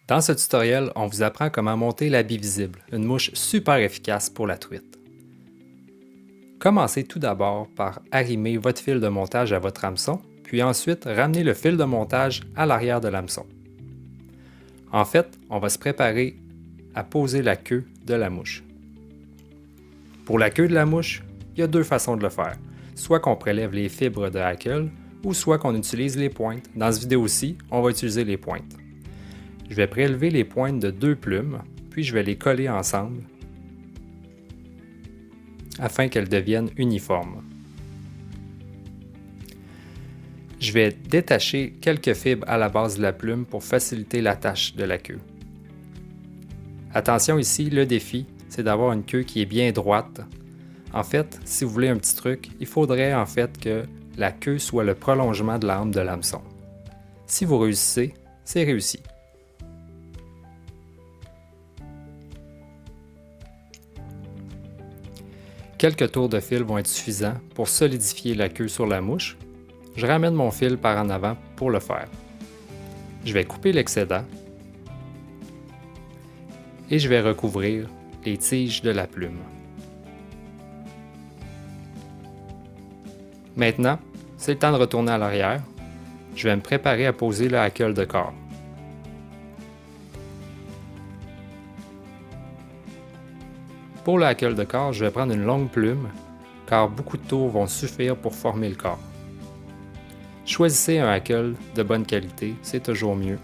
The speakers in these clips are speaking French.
Dans ce tutoriel, on vous apprend comment monter l'habit visible, une mouche super efficace pour la truite. Commencez tout d'abord par arrimer votre fil de montage à votre hameçon, puis ensuite ramenez le fil de montage à l'arrière de l'hameçon. En fait, on va se préparer à poser la queue de la mouche. Pour la queue de la mouche, il y a deux façons de le faire, soit qu'on prélève les fibres de hackle ou soit qu'on utilise les pointes. Dans cette vidéo-ci, on va utiliser les pointes. Je vais prélever les pointes de deux plumes, puis je vais les coller ensemble afin qu'elles deviennent uniformes. Je vais détacher quelques fibres à la base de la plume pour faciliter l'attache de la queue. Attention ici, le défi, c'est d'avoir une queue qui est bien droite. En fait, si vous voulez un petit truc, il faudrait en fait que la queue soit le prolongement de l'arme de l'hameçon. Si vous réussissez, c'est réussi. Quelques tours de fil vont être suffisants pour solidifier la queue sur la mouche. Je ramène mon fil par en avant pour le faire. Je vais couper l'excédent et je vais recouvrir les tiges de la plume. Maintenant, c'est le temps de retourner à l'arrière. Je vais me préparer à poser le hackle de corps. Pour le hackle de corps, je vais prendre une longue plume, car beaucoup de tours vont suffire pour former le corps. Choisissez un hackle de bonne qualité, c'est toujours mieux.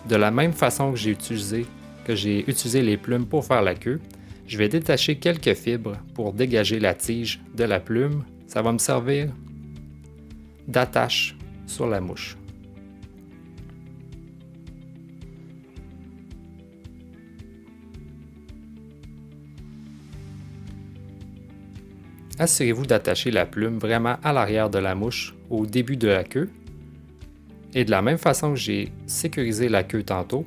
De la même façon que j'ai utilisé les plumes pour faire la queue, je vais détacher quelques fibres pour dégager la tige de la plume. Ça va me servir d'attache sur la mouche. Assurez-vous d'attacher la plume vraiment à l'arrière de la mouche, au début de la queue. Et de la même façon que j'ai sécurisé la queue tantôt,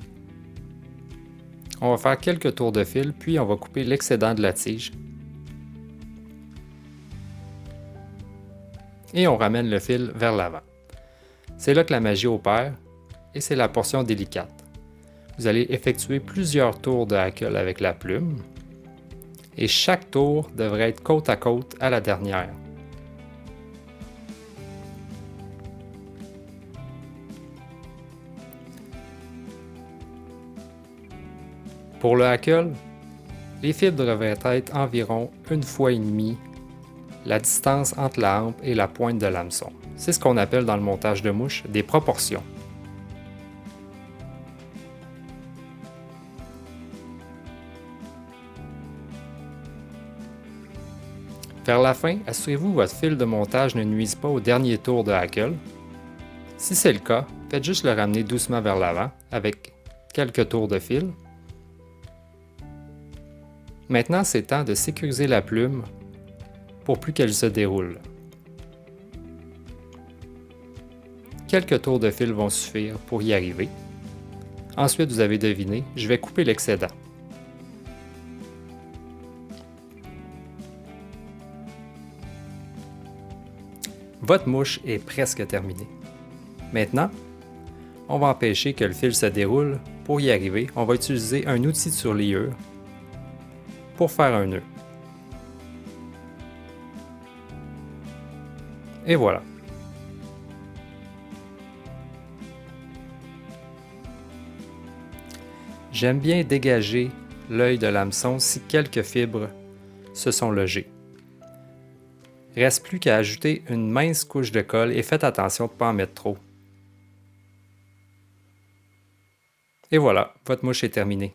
on va faire quelques tours de fil, puis on va couper l'excédent de la tige. Et on ramène le fil vers l'avant. C'est là que la magie opère, et c'est la portion délicate. Vous allez effectuer plusieurs tours de hackle avec la plume, et chaque tour devrait être côte à côte à la dernière. Pour le hackle, les fibres devraient être environ 1,5 fois la distance entre la hampe et la pointe de l'hameçon. C'est ce qu'on appelle dans le montage de mouche des proportions. Vers la fin, assurez-vous que votre fil de montage ne nuise pas au dernier tour de hackle. Si c'est le cas, faites juste le ramener doucement vers l'avant avec quelques tours de fil. Maintenant, c'est temps de sécuriser la plume pour plus qu'elle se déroule. Quelques tours de fil vont suffire pour y arriver. Ensuite, vous avez deviné, je vais couper l'excédent. Votre mouche est presque terminée. Maintenant, on va empêcher que le fil se déroule. Pour y arriver, on va utiliser un outil de surliure pour faire un nœud. Et voilà. J'aime bien dégager l'œil de l'hameçon si quelques fibres se sont logées. Reste plus qu'à ajouter une mince couche de colle et faites attention de ne pas en mettre trop. Et voilà, votre mouche est terminée.